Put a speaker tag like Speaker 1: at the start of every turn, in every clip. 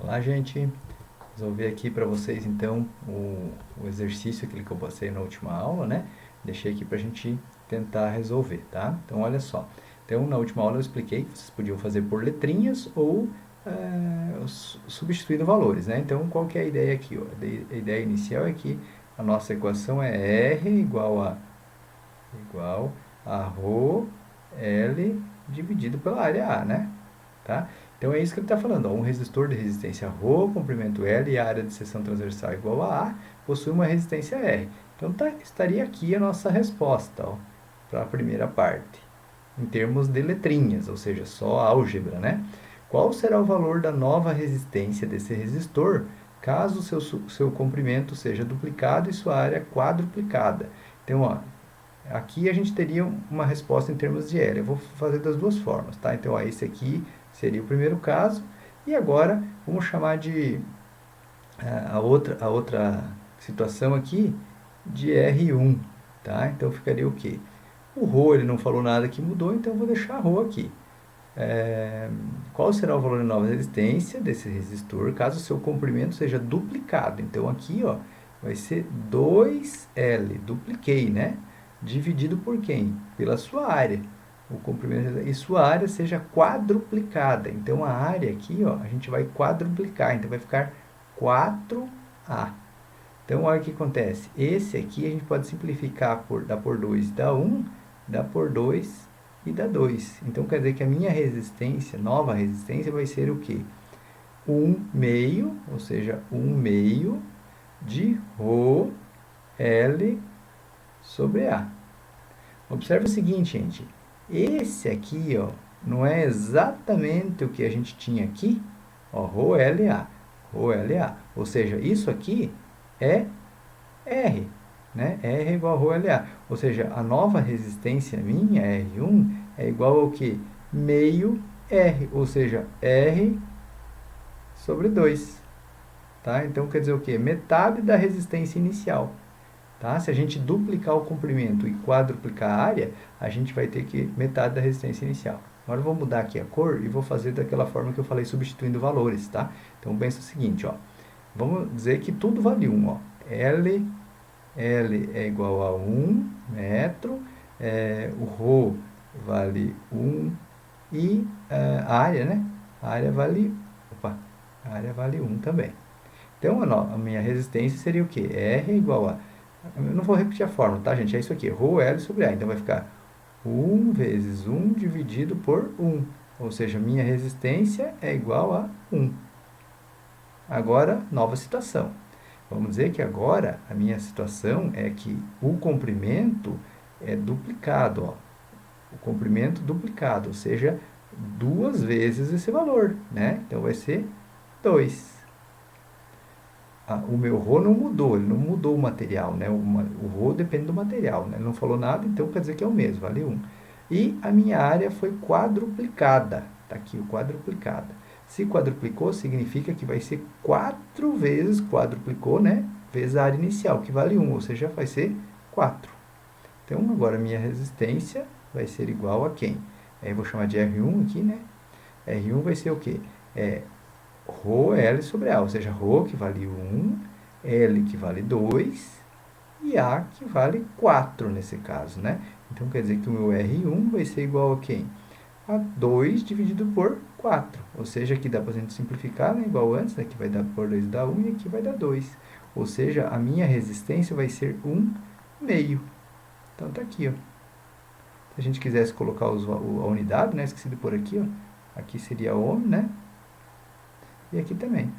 Speaker 1: Olá, gente. Resolvi aqui para vocês, então, o exercício aquele que eu passei na última aula, né? Deixei aqui para a gente tentar resolver, tá? Então, olha só. Então, na última aula eu expliquei que vocês podiam fazer por letrinhas ou substituindo valores, né? Então, qual que é a ideia aqui? Ó? A ideia inicial é que a nossa equação é R igual a ρ L dividido pela área A, né? Tá? Então é isso que ele está falando. Ó. Um resistor de resistência ρ, comprimento L e a área de seção transversal igual a A, possui uma resistência R. Então estaria aqui a nossa resposta para a primeira parte, em termos de letrinhas, ou seja, só álgebra. Né? Qual será o valor da nova resistência desse resistor caso seu comprimento seja duplicado e sua área quadruplicada? Então, ó, aqui a gente teria uma resposta em termos de L. Eu vou fazer das duas formas, tá? Então, ó, esse aqui seria o primeiro caso. E agora, vamos chamar de a outra situação aqui de R1, tá? Então, ficaria o quê? O ρ, ele não falou nada que mudou, então eu vou deixar ρ aqui. Qual será o valor da nova resistência desse resistor caso o seu comprimento seja duplicado? Então, aqui, ó, vai ser 2L, dupliquei, né? Dividido por quem? Pela sua área. O comprimento e sua área seja quadruplicada. Então, a área aqui, ó, a gente vai quadruplicar. Então, vai ficar 4A. Então, olha o que acontece. Esse aqui a gente pode simplificar por dar por 2 dá 1, dá por 2 e dá 2. Então, quer dizer que a minha resistência, nova resistência, vai ser o quê? 1 meio, ou seja, 1 meio de ρ L sobre A. Observe o seguinte, gente. Esse aqui, ó, não é exatamente o que a gente tinha aqui? Ó, ρ L A. Ou seja, isso aqui é R, né? R igual a ρ LA. Ou seja, a nova resistência minha, R1, é igual ao que? Meio R, ou seja, R sobre 2. Tá? Então, quer dizer o quê? Metade da resistência inicial. Tá? Se a gente duplicar o comprimento e quadruplicar a área, a gente vai ter que metade da resistência inicial. Agora eu vou mudar aqui a cor e vou fazer daquela forma que eu falei, substituindo valores. Tá? Então, pensa o seguinte, ó. Vamos dizer que tudo vale 1. Ó. L é igual a 1 metro, o ρ vale 1 e a área, né? A área vale 1 também. Então, a minha resistência seria o quê? R igual a... Eu não vou repetir a fórmula, tá, gente? É isso aqui, ρ L sobre A. Então, vai ficar 1 vezes 1 dividido por 1. Ou seja, minha resistência é igual a 1. Agora, nova situação. Vamos dizer que agora a minha situação é que o comprimento é duplicado. Ó. O comprimento duplicado, ou seja, 2 vezes esse valor. Né? Então, vai ser 2. O meu ρ não mudou, ele não mudou o material. Né? O ρ depende do material. Né? Ele não falou nada, então quer dizer que é o mesmo, vale 1. E a minha área foi quadruplicada. Está aqui o quadruplicada. Se quadruplicou, significa que vai ser 4 vezes, quadruplicou, né? Vezes a área inicial, que vale 1, ou seja, vai ser 4. Então, agora a minha resistência vai ser igual a quem? Eu vou chamar de R1 aqui, né? R1 vai ser o quê? Rho L sobre A, ou seja, Rho que vale 1, L que vale 2 e A que vale 4 nesse caso, né? Então, quer dizer que o meu R1 vai ser igual a quem? A 2 dividido por 4. Ou seja, aqui dá para a gente simplificar, né? Igual antes, aqui vai dar por 2 dá 1 e aqui vai dar 2. Ou seja, a minha resistência vai ser 1 meio. Então, está aqui, ó. Se a gente quisesse colocar a unidade, né? Esqueci de pôr aqui, ó. Aqui seria ohm, né? E aqui também.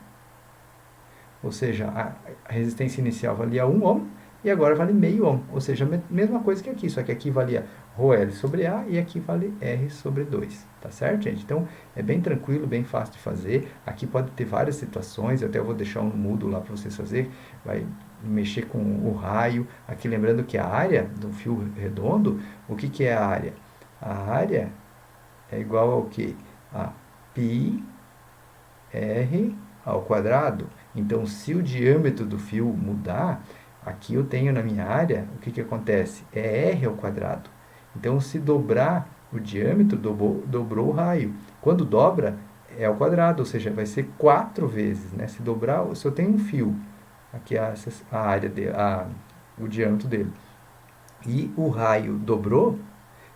Speaker 1: Ou seja, a resistência inicial valia 1 ohm e agora vale meio ohm. Ou seja, a mesma coisa que aqui, só que aqui valia ρL sobre A e aqui vale R sobre 2. Tá certo, gente? Então, é bem tranquilo, bem fácil de fazer. Aqui pode ter várias situações, eu até vou deixar um mudo lá para vocês fazer. Vai mexer com o raio. Aqui lembrando que a área do fio redondo, o que é a área? A área é igual ao quê? A πr ao quadrado. Então, se o diâmetro do fio mudar, aqui eu tenho na minha área, o que acontece? É R ao quadrado. Então, se dobrar o diâmetro, dobrou o raio. Quando dobra, é ao quadrado, ou seja, vai ser 4 vezes, né? Se dobrar, se eu tenho um fio, aqui a área dele, o diâmetro dele, e o raio dobrou,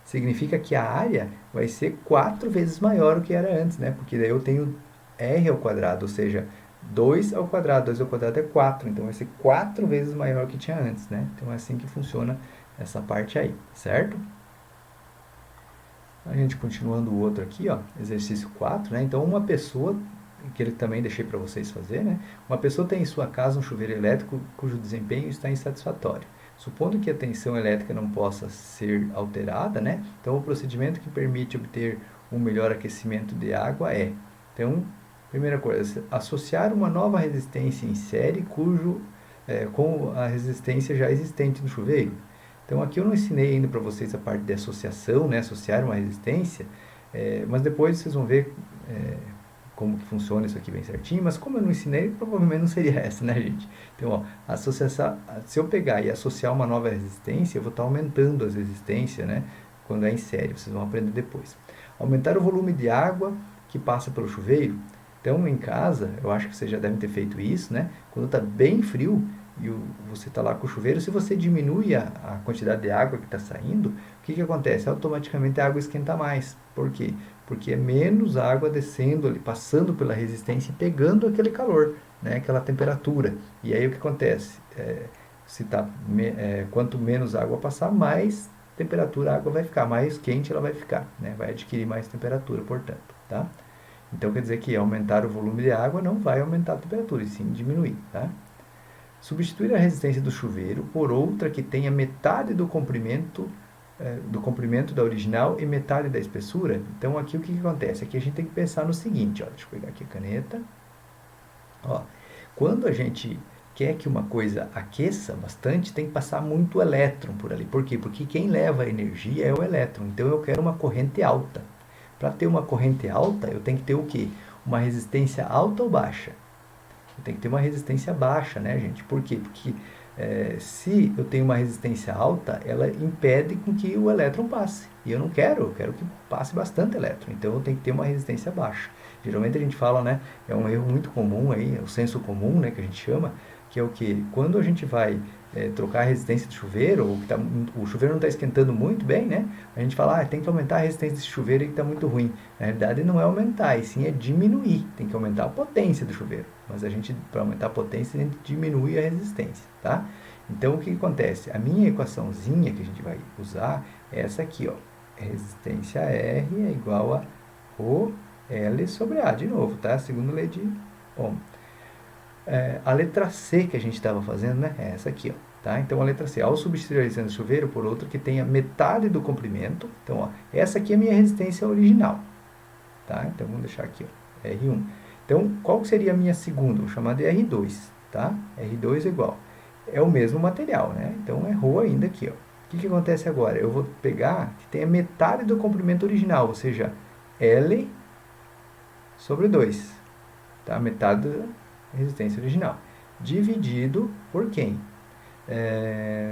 Speaker 1: significa que a área vai ser 4 vezes maior do que era antes, né? Porque daí eu tenho r ao quadrado, ou seja, 2 ao quadrado, 2 ao quadrado é 4, então vai ser 4 vezes maior que tinha antes, né? Então é assim que funciona essa parte aí, certo? A gente continuando o outro aqui, ó, exercício 4, né? Então uma pessoa, que ele também deixei para vocês fazer, né? Uma pessoa tem em sua casa um chuveiro elétrico cujo desempenho está insatisfatório. Supondo que a tensão elétrica não possa ser alterada, né? Então o procedimento que permite obter um melhor aquecimento de água é, então, primeira coisa, associar uma nova resistência em série com a resistência já existente no chuveiro. Então aqui eu não ensinei ainda para vocês a parte de associação, né? Associar uma resistência, mas depois vocês vão ver como que funciona isso aqui bem certinho, mas como eu não ensinei, provavelmente não seria essa, né, gente? Então, ó, se eu pegar e associar uma nova resistência, eu vou estar aumentando as resistências, né, quando é em série, vocês vão aprender depois. Aumentar o volume de água que passa pelo chuveiro. Então, em casa, eu acho que vocês já devem ter feito isso, né? Quando está bem frio e você está lá com o chuveiro, se você diminui a quantidade de água que está saindo, o que acontece? Automaticamente a água esquenta mais. Por quê? Porque é menos água descendo ali, passando pela resistência e pegando aquele calor, né? Aquela temperatura. E aí o que acontece? Quanto menos água passar, mais temperatura a água vai ficar, mais quente ela vai ficar, né? Vai adquirir mais temperatura, portanto, tá? Então quer dizer que aumentar o volume de água não vai aumentar a temperatura, e sim diminuir, tá? Substituir a resistência do chuveiro por outra que tenha metade do comprimento da original e metade da espessura. Então aqui o que acontece? Aqui a gente tem que pensar no seguinte, ó, deixa eu pegar aqui a caneta. Ó, quando a gente quer que uma coisa aqueça bastante, tem que passar muito elétron por ali. Por quê? Porque quem leva a energia é o elétron. Então eu quero uma corrente alta. Para ter uma corrente alta, eu tenho que ter o quê? Uma resistência alta ou baixa? Eu tenho que ter uma resistência baixa, né, gente? Por quê? Porque se eu tenho uma resistência alta, ela impede com que o elétron passe. E eu não quero, eu quero que passe bastante elétron. Então eu tenho que ter uma resistência baixa. Geralmente a gente fala, né, é um erro muito comum aí, é o senso comum, né, que a gente chama, que é o que? Quando a gente vai trocar a resistência do chuveiro, ou o chuveiro não está esquentando muito bem, né? A gente fala, tem que aumentar a resistência desse chuveiro que está muito ruim. Na realidade não é aumentar, e sim é diminuir. Tem que aumentar a potência do chuveiro. Mas a gente, para aumentar a potência, a gente diminui a resistência, tá? Então o que acontece? A minha equaçãozinha que a gente vai usar é essa aqui, ó. Resistência R é igual a O L sobre A, de novo, tá? Segunda lei de Ohm. A letra C que a gente estava fazendo, né? É essa aqui, ó, tá? Então a letra C, ao substituir a resistência do chuveiro por outra que tenha metade do comprimento, então, ó, essa aqui é a minha resistência original, tá? Então vamos deixar aqui, ó, R1. Então, qual seria a minha segunda? Vou chamar de R2, tá? R2 é igual. É o mesmo material, né? Então errou ainda aqui, ó. O que acontece agora? Eu vou pegar que tenha metade do comprimento original, ou seja, L sobre 2, tá? Metade da resistência original, dividido por quem?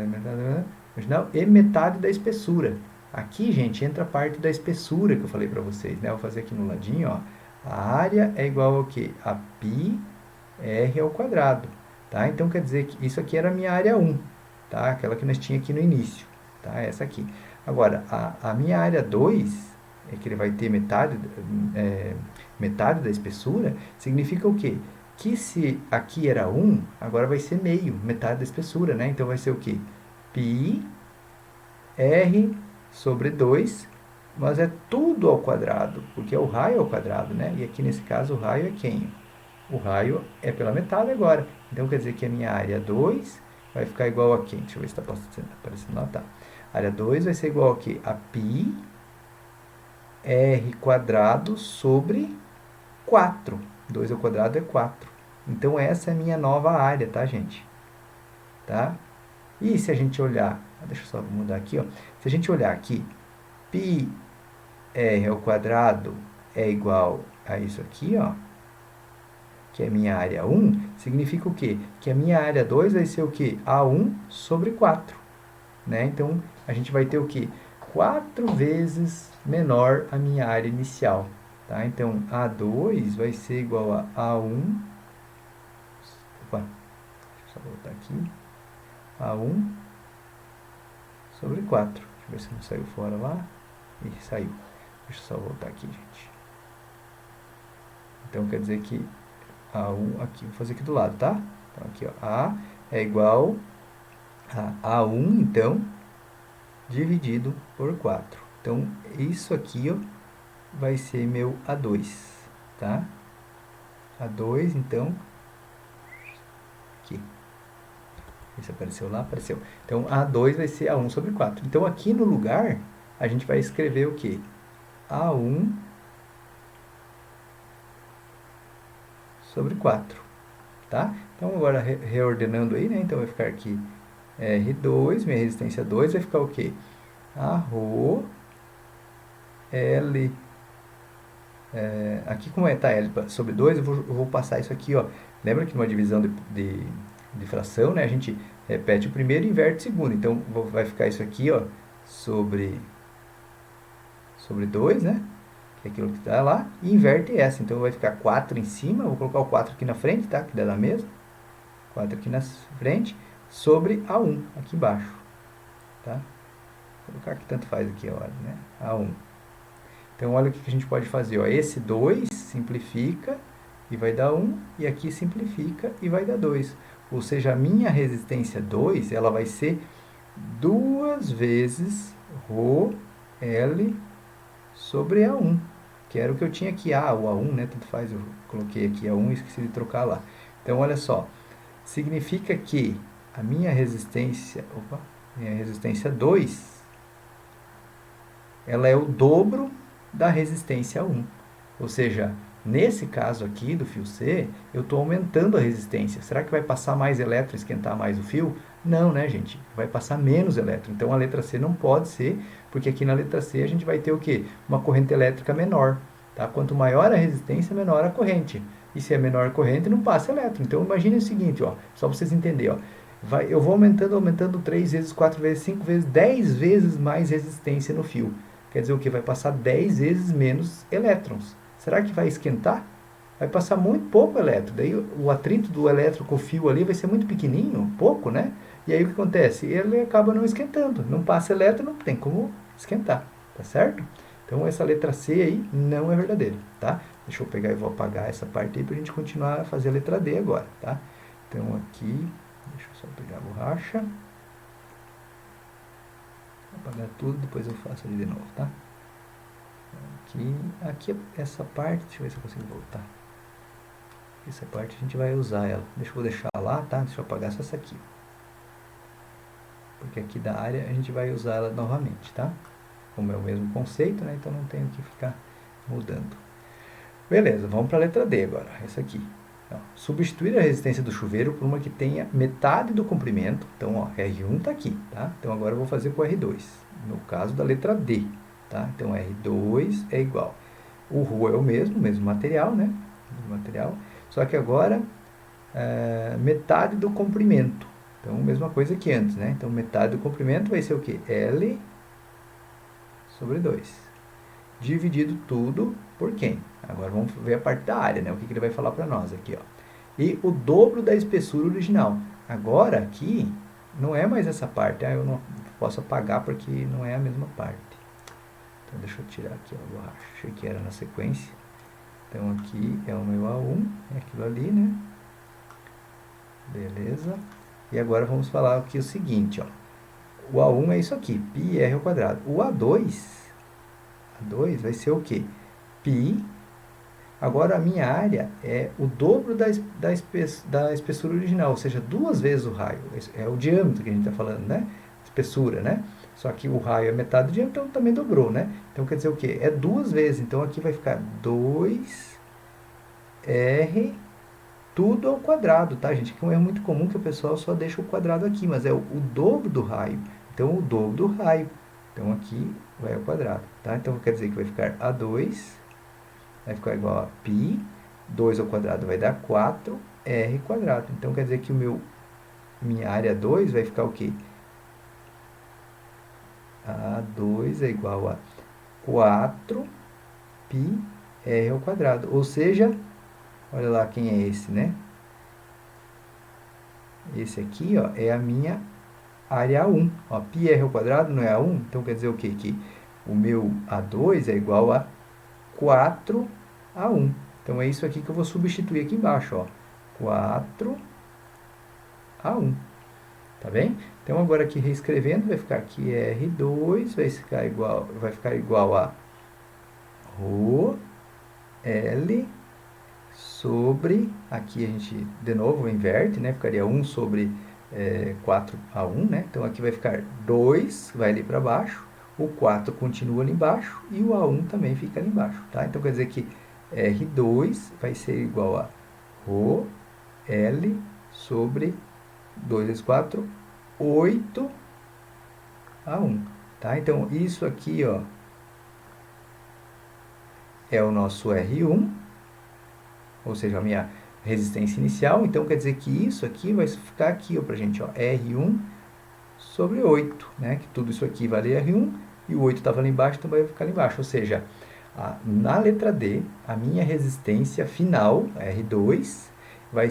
Speaker 1: Metade original e metade da espessura. Aqui, gente, entra a parte da espessura que eu falei para vocês, né? Vou fazer aqui no ladinho, ó. A área é igual ao quê? A π r ao quadrado, tá? Então, quer dizer que isso aqui era a minha área 1, tá? Aquela que nós tínhamos aqui no início, tá? Essa aqui. Agora, a minha área 2, que ele vai ter metade da espessura, significa o quê? Que se aqui era 1, agora vai ser meio, metade da espessura, né? Então vai ser o quê? Π R sobre 2, mas é tudo ao quadrado, porque é o raio ao quadrado, né? E aqui nesse caso o raio é quem? O raio é pela metade agora. Então quer dizer que a minha área 2 vai ficar igual a quem? Deixa eu ver se está aparecendo lá, tá. A área 2 vai ser igual a quê? A π R quadrado sobre 4. 2 ao quadrado é 4. Então, essa é a minha nova área, tá, gente? Tá? E se a gente olhar, deixa eu só mudar aqui, ó. Se a gente olhar aqui, π r ao quadrado é igual a isso aqui, ó, que é a minha área 1, significa o quê? Que a minha área 2 vai ser o quê? A1 sobre 4. Né? Então, a gente vai ter o quê? 4 vezes menor a minha área inicial. Tá? Então, A2 vai ser igual a A1. Opa, deixa eu só voltar aqui. A1 sobre 4. Deixa eu ver se não saiu fora lá. Ih, saiu. Deixa eu só voltar aqui, gente. Então, quer dizer que A1 aqui, vou fazer aqui do lado, tá? Então, aqui, ó, A é igual a A1, então, dividido por 4. Então, isso aqui, ó, vai ser meu A2, tá? A2, então, aqui. Isso apareceu lá? Apareceu. Então, A2 vai ser A1 sobre 4. Então, aqui no lugar, a gente vai escrever o quê? A1 sobre 4, tá? Então, agora, reordenando aí, né? Então, vai ficar aqui R2, minha resistência 2, vai ficar o quê? Arro L. Aqui como tá L sobre 2, eu vou passar isso aqui, ó. Lembra que numa divisão de fração, né? A gente repete o primeiro e inverte o segundo. Então, vai ficar isso aqui, ó, sobre 2, né? Que é aquilo que está lá. E inverte essa. Então, vai ficar 4 em cima. Vou colocar o 4 aqui na frente, tá? Que dá na mesma. 4 aqui na frente. Sobre A1 aqui embaixo. Tá? Vou colocar que tanto faz aqui, olha, né? A1. Então, olha o que a gente pode fazer. Ó. Esse 2 simplifica e vai dar 1. E aqui simplifica e vai dar 2. Ou seja, a minha resistência 2, ela vai ser 2 vezes ρ L sobre A1. Que era o que eu tinha aqui. O A1, né? Tanto faz, eu coloquei aqui A1 e esqueci de trocar lá. Então, olha só. Significa que a minha resistência 2, ela é o dobro da resistência 1. Ou seja, nesse caso aqui do fio C, eu estou aumentando a resistência. Será que vai passar mais elétron, esquentar mais o fio? Não, né, gente? Vai passar menos elétron. Então, a letra C não pode ser, porque aqui na letra C a gente vai ter o quê? Uma corrente elétrica menor. Tá? Quanto maior a resistência, menor a corrente. E se é menor a corrente, não passa elétron. Então, imagine o seguinte, ó, só para vocês entenderem. Ó, eu vou aumentando 3 vezes, 4 vezes, 5 vezes, 10 vezes mais resistência no fio. Quer dizer o que? Vai passar 10 vezes menos elétrons. Será que vai esquentar? Vai passar muito pouco elétron. Daí o atrito do elétron com o fio ali vai ser muito pequenininho, pouco, né? E aí o que acontece? Ele acaba não esquentando. Não passa elétron, não tem como esquentar. Tá certo? Então essa letra C aí não é verdadeira, tá? Deixa eu pegar e vou apagar essa parte aí pra gente continuar a fazer a letra D agora, tá? Então aqui, deixa eu só pegar a borracha. Apagar tudo, depois eu faço ali de novo, tá? Aqui essa parte, deixa eu ver se eu consigo voltar. Essa parte a gente vai usar ela. Deixa eu deixar lá, tá? Deixa eu apagar só essa aqui. Porque aqui da área a gente vai usar ela novamente, tá? Como é o mesmo conceito, né? Então não tenho que ficar mudando. Beleza, vamos para a letra D agora. Essa aqui. Então, substituir a resistência do chuveiro por uma que tenha metade do comprimento. Então, ó, R1 está aqui, tá? Então agora eu vou fazer com R2. No caso da letra D, tá? Então R2 é igual. O ρ é o mesmo material, né? Só que agora metade do comprimento. Então, mesma coisa que antes, né? Então, metade do comprimento vai ser o quê? L sobre 2. Dividido tudo por quem? Agora vamos ver a parte da área, né? O que ele vai falar para nós aqui, ó. E o dobro da espessura original. Agora, aqui, não é mais essa parte. Eu não posso apagar porque não é a mesma parte. Então, deixa eu tirar aqui a borracha. Achei que era na sequência. Então, aqui é o meu A1. É aquilo ali, né? Beleza. E agora vamos falar aqui o seguinte, ó. O A1 é isso aqui, πr ao quadrado. O A2 vai ser o quê? Π. Agora a minha área é o dobro da espessura original, ou seja, 2 vezes o raio. É o diâmetro que a gente está falando, né? Espessura, né? Só que o raio é metade do diâmetro, então também dobrou, né? Então quer dizer o quê? É 2 vezes. Então aqui vai ficar 2R tudo ao quadrado, tá, gente? Aqui é um erro muito comum que o pessoal só deixa o quadrado aqui, mas é o dobro do raio. Então, o dobro do raio. Então, aqui vai ao quadrado, tá? Então, quer dizer que vai ficar A2, vai ficar igual a π, 2 ao quadrado vai dar 4R quadrado. Então, quer dizer que minha área 2 vai ficar o quê? A2 é igual a 4πr R ao quadrado. Ou seja, olha lá quem é esse, né? Esse aqui, ó, é a minha área A1. Ó, πr ao quadrado não é A1? Então quer dizer o quê? Que o meu A2 é igual a 4A1. Então é isso aqui que eu vou substituir aqui embaixo, ó. 4A1. Tá bem? Então agora aqui reescrevendo, vai ficar aqui R2, vai ficar igual a ρ L sobre, aqui a gente de novo inverte, né? Ficaria 1 sobre 4A1, né? Então aqui vai ficar 2, vai ali para baixo, o 4 continua ali embaixo e o A1 também fica ali embaixo, tá? Então quer dizer que R2 vai ser igual a ρ L sobre 2 vezes 4, 8A1, tá? Então isso aqui, ó, é o nosso R1, ou seja, a minha resistência inicial. Então quer dizer que isso aqui vai ficar aqui para a gente, ó, R1 sobre 8, né? Que tudo isso aqui vale R1 e o 8 estava ali embaixo, então vai ficar ali embaixo. Ou seja, na letra D, a minha resistência final, R2, vai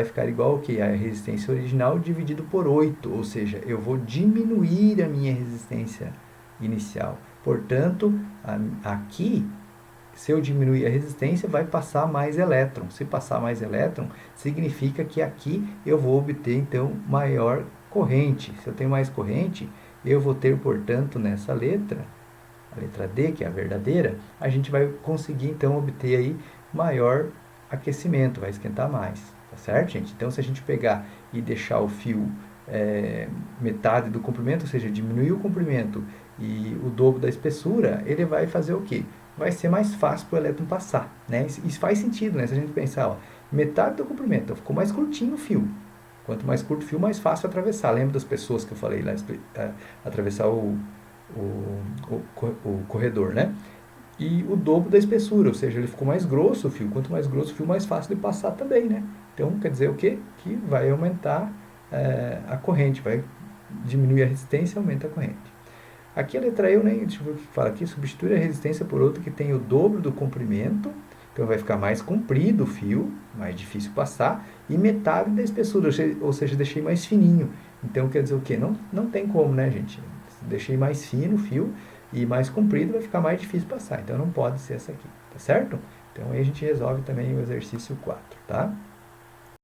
Speaker 1: ficar igual ao que? A resistência original dividido por 8, ou seja, eu vou diminuir a minha resistência inicial. Portanto, aqui, se eu diminuir a resistência, vai passar mais elétron. Se passar mais elétron, significa que aqui eu vou obter, então, maior corrente. Se eu tenho mais corrente, eu vou ter, portanto, nessa letra, a letra D, que é a verdadeira, a gente vai conseguir, então, obter aí maior aquecimento, vai esquentar mais. Tá certo, gente? Então, se a gente pegar e deixar o fio metade do comprimento, ou seja, diminuir o comprimento e o dobro da espessura, ele vai fazer o quê? Vai ser mais fácil para o elétron passar, né? Isso faz sentido, né? Se a gente pensar, ó, metade do comprimento, então ficou mais curtinho o fio. Quanto mais curto o fio, mais fácil atravessar. Lembra das pessoas que eu falei lá, atravessar o corredor, né? E o dobro da espessura, ou seja, ele ficou mais grosso o fio. Quanto mais grosso o fio, mais fácil de passar também, né? Então, quer dizer o quê? Que vai aumentar a corrente, vai diminuir a resistência e aumenta a corrente. Aqui a letra E, né, deixa eu ver o que fala aqui, substituir a resistência por outra que tem o dobro do comprimento, então vai ficar mais comprido o fio, mais difícil passar, e metade da espessura, ou seja, deixei mais fininho. Então quer dizer o quê? Não tem como, né, gente? Deixei mais fino o fio e mais comprido, vai ficar mais difícil passar. Então não pode ser essa aqui, tá certo? Então aí a gente resolve também o exercício 4, tá?